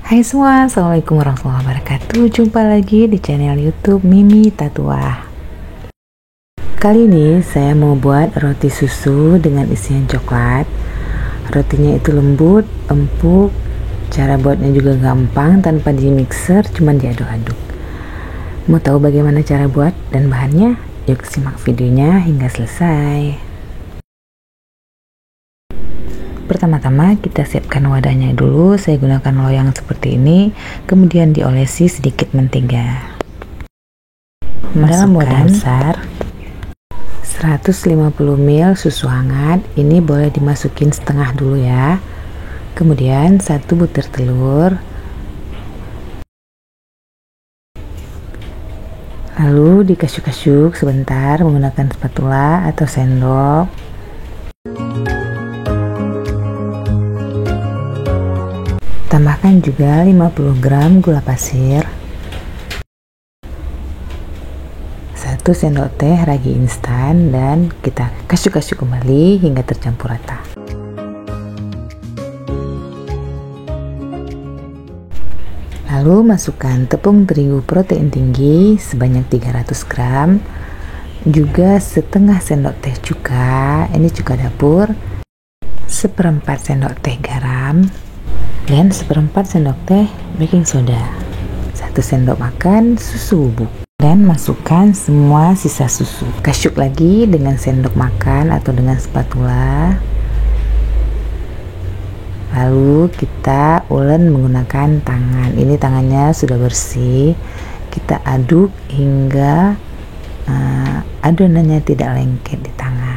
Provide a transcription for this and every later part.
Hai semua, Assalamualaikum warahmatullahi wabarakatuh. Jumpa lagi di channel YouTube Mimi Tatuah. Kali ini saya mau buat roti susu dengan isian coklat. Rotinya itu lembut, empuk. Cara buatnya juga gampang, tanpa di mixer, cuman diaduk-aduk. Mau tahu bagaimana cara buat dan bahannya? Yuk simak videonya hingga selesai. Pertama-tama kita siapkan wadahnya dulu. Saya gunakan loyang seperti ini, kemudian diolesi sedikit mentega. Dalam wadah besar 150 ml susu hangat, ini boleh dimasukin setengah dulu ya. Kemudian 1 butir telur, lalu dikasuk-kasuk sebentar menggunakan spatula atau sendok. Tambahkan juga 50 gram gula pasir, 1 sendok teh ragi instan, dan kita kasuk-kasuk kembali hingga tercampur rata. Lalu masukkan tepung terigu protein tinggi sebanyak 300 gram, juga setengah sendok teh cuka, ini cuka dapur, 1/4 sendok teh garam, dan 1/4 sendok teh baking soda, 1 sendok makan susu bubuk, dan masukkan semua sisa susu. Kasuk lagi dengan sendok makan atau dengan spatula, lalu kita ulen menggunakan tangan. Ini tangannya sudah bersih, kita aduk hingga adonannya tidak lengket di tangan.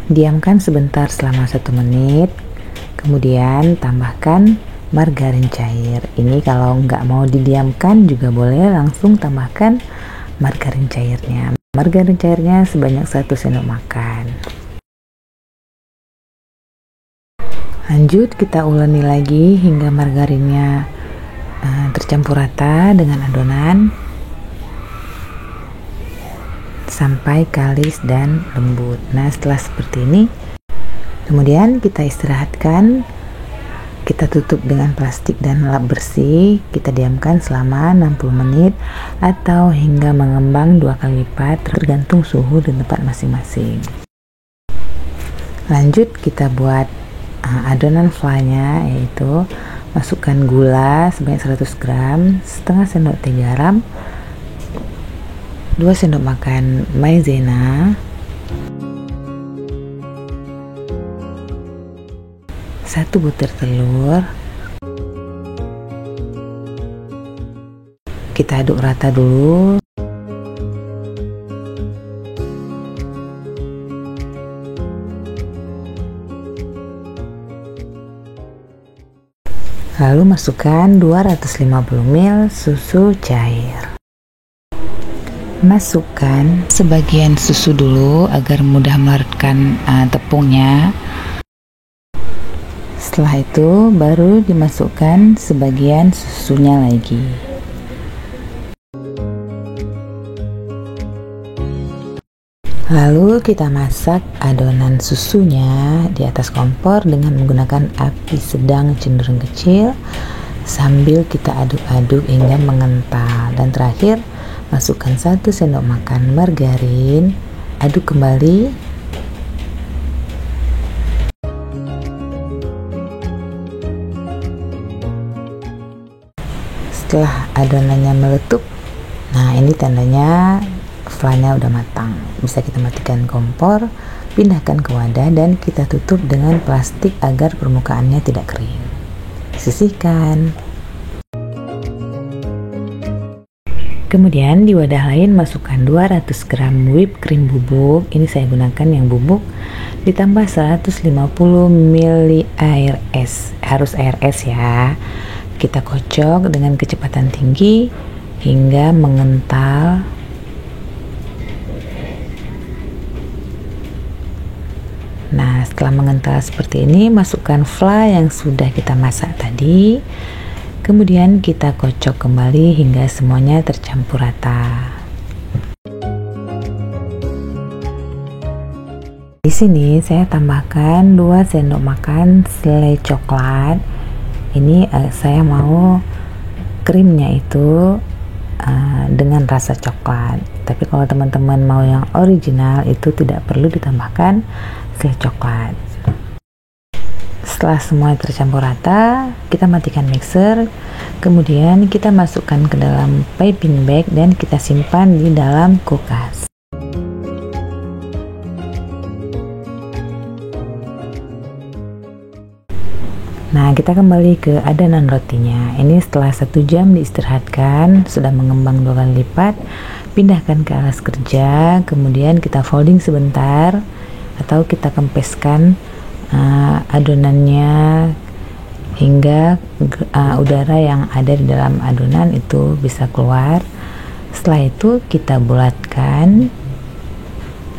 Diamkan sebentar selama 1 menit, kemudian tambahkan margarin cair. Ini kalau nggak mau didiamkan juga boleh, langsung tambahkan margarin cairnya. Margarin cairnya sebanyak 1 sendok makan. Lanjut kita uleni lagi hingga margarinnya tercampur rata dengan adonan sampai kalis dan lembut. Nah, setelah seperti ini, kemudian kita istirahatkan, kita tutup dengan plastik dan lap bersih, kita diamkan selama 60 menit atau hingga mengembang 2 kali lipat, tergantung suhu di tempat masing-masing. Lanjut kita buat adonan flanya, yaitu masukkan gula sebanyak 100 gram, setengah sendok teh garam, 2 sendok makan maizena, 1 butir telur, kita aduk rata dulu. Lalu masukkan 250 ml susu cair. Masukkan sebagian susu dulu agar mudah melarutkan tepungnya. Setelah itu baru dimasukkan sebagian susunya lagi. Lalu kita masak adonan susunya di atas kompor dengan menggunakan api sedang cenderung kecil sambil kita aduk-aduk hingga mengental. Dan terakhir masukkan 1 sendok makan margarin, aduk kembali. Setelah adonannya meletup, nah ini tandanya flanya udah matang. Bisa kita matikan kompor, pindahkan ke wadah, dan kita tutup dengan plastik agar permukaannya tidak kering. Sisihkan. Kemudian di wadah lain masukkan 200 gram whipped cream bubuk. Ini saya gunakan yang bubuk, ditambah 150 ml air es. Harus air es ya. Kita kocok dengan kecepatan tinggi hingga mengental Nah, setelah mengental seperti ini, masukkan fla yang sudah kita masak tadi. Kemudian kita kocok kembali hingga semuanya tercampur rata. Di sini saya tambahkan 2 sendok makan selai coklat. Ini saya mau krimnya itu dengan rasa coklat. Tapi kalau teman-teman mau yang original itu tidak perlu ditambahkan selai coklat. Setelah semua tercampur rata, kita matikan mixer. Kemudian kita masukkan ke dalam piping bag dan kita simpan di dalam kulkas. Nah, kita kembali ke adonan rotinya. Ini setelah 1 jam diistirahatkan, sudah mengembang 2 kali lipat. Pindahkan ke alas kerja, kemudian kita folding sebentar atau kita kempeskan adonannya hingga udara yang ada di dalam adonan itu bisa keluar. Setelah itu kita bulatkan.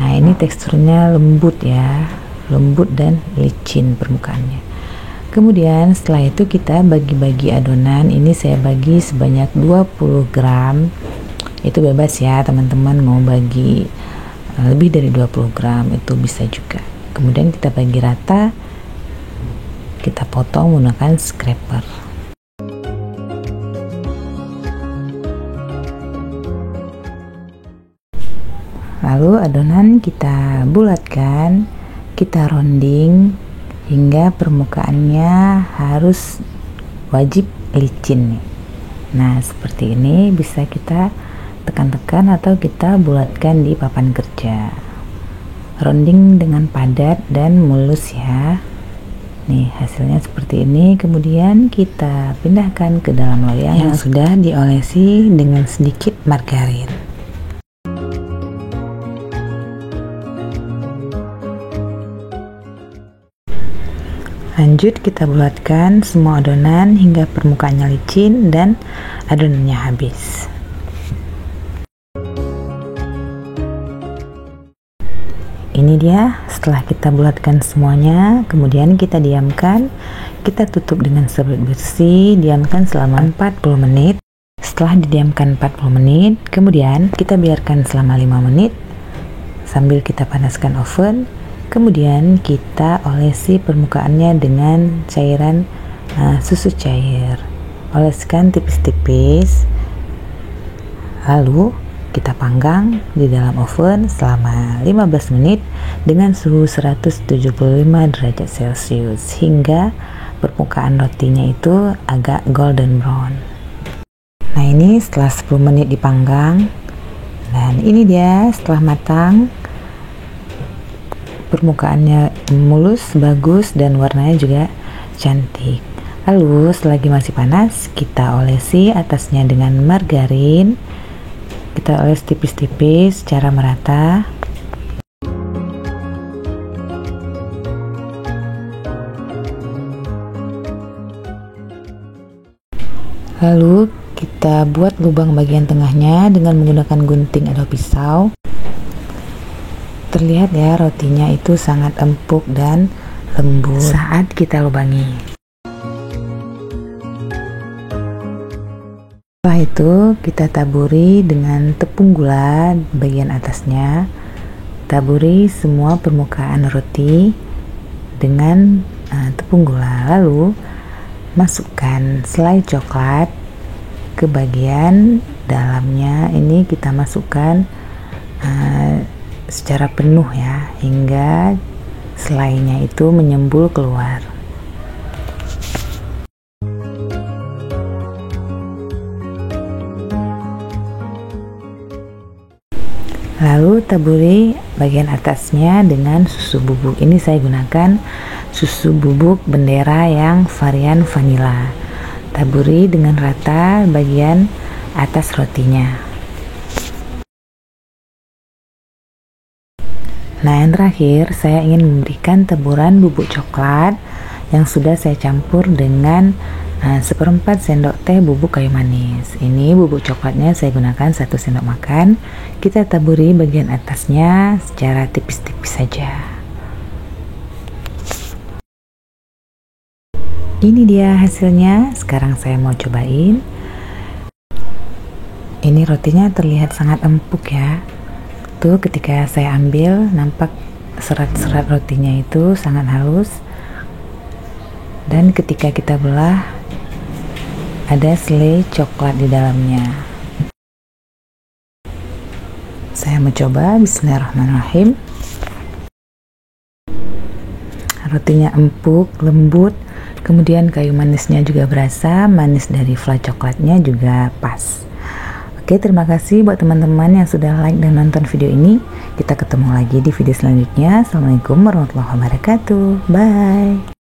Nah, ini teksturnya lembut ya, lembut dan licin permukaannya. Kemudian setelah itu kita bagi-bagi adonan. Ini saya bagi sebanyak 20 gram. Itu bebas ya teman-teman, mau bagi lebih dari 20 gram itu bisa juga. Kemudian kita bagi rata, kita potong menggunakan scraper. Lalu adonan kita bulatkan, kita rounding hingga permukaannya harus wajib licin nih. Nah, seperti ini bisa kita tekan-tekan atau kita bulatkan di papan kerja. Rounding dengan padat dan mulus ya. Nih, hasilnya seperti ini. Kemudian kita pindahkan ke dalam loyang yang sudah diolesi dengan sedikit margarin. Lanjut kita bulatkan semua adonan hingga permukaannya licin dan adonannya habis. Ini dia setelah kita bulatkan semuanya, kemudian kita diamkan, kita tutup dengan serbet bersih, diamkan selama 40 menit. Setelah didiamkan 40 menit, kemudian kita biarkan selama 5 menit sambil kita panaskan oven. Kemudian kita olesi permukaannya dengan cairan susu cair. Oleskan tipis-tipis. Lalu kita panggang di dalam oven selama 15 menit dengan suhu 175 derajat Celcius hingga permukaan rotinya itu agak golden brown. Nah, ini setelah 10 menit dipanggang. Dan ini dia setelah matang. Permukaannya mulus, bagus, dan warnanya juga cantik. Lalu selagi masih panas, kita olesi atasnya dengan margarin. Kita oles tipis-tipis secara merata. Lalu kita buat lubang bagian tengahnya dengan menggunakan gunting atau pisau. Terlihat ya, rotinya itu sangat empuk dan lembut saat kita lubangi. Setelah itu kita taburi dengan tepung gula bagian atasnya. Taburi semua permukaan roti dengan tepung gula. Lalu masukkan selai coklat ke bagian dalamnya. Ini kita masukkan secara penuh ya, hingga selainya itu menyembul keluar. Lalu taburi bagian atasnya dengan susu bubuk. Ini saya gunakan susu bubuk bendera yang varian vanila. Taburi dengan rata bagian atas rotinya. Nah, yang terakhir saya ingin memberikan taburan bubuk coklat yang sudah saya campur dengan 1/4 sendok teh bubuk kayu manis. Ini bubuk coklatnya saya gunakan 1 sendok makan. Kita taburi bagian atasnya secara tipis-tipis saja. Ini dia hasilnya. Sekarang saya mau cobain. Ini rotinya terlihat sangat empuk ya. Tuh ketika saya ambil, nampak serat-serat rotinya itu sangat halus. Dan ketika kita belah, ada selai coklat di dalamnya. Saya mencoba. Bismillahirrahmanirrahim. Rotinya empuk, lembut, kemudian kayu manisnya juga berasa, manis dari fla coklatnya juga pas. Oke, terima kasih buat teman-teman yang sudah like dan nonton video ini. Kita ketemu lagi di video selanjutnya. Assalamualaikum warahmatullahi wabarakatuh. Bye.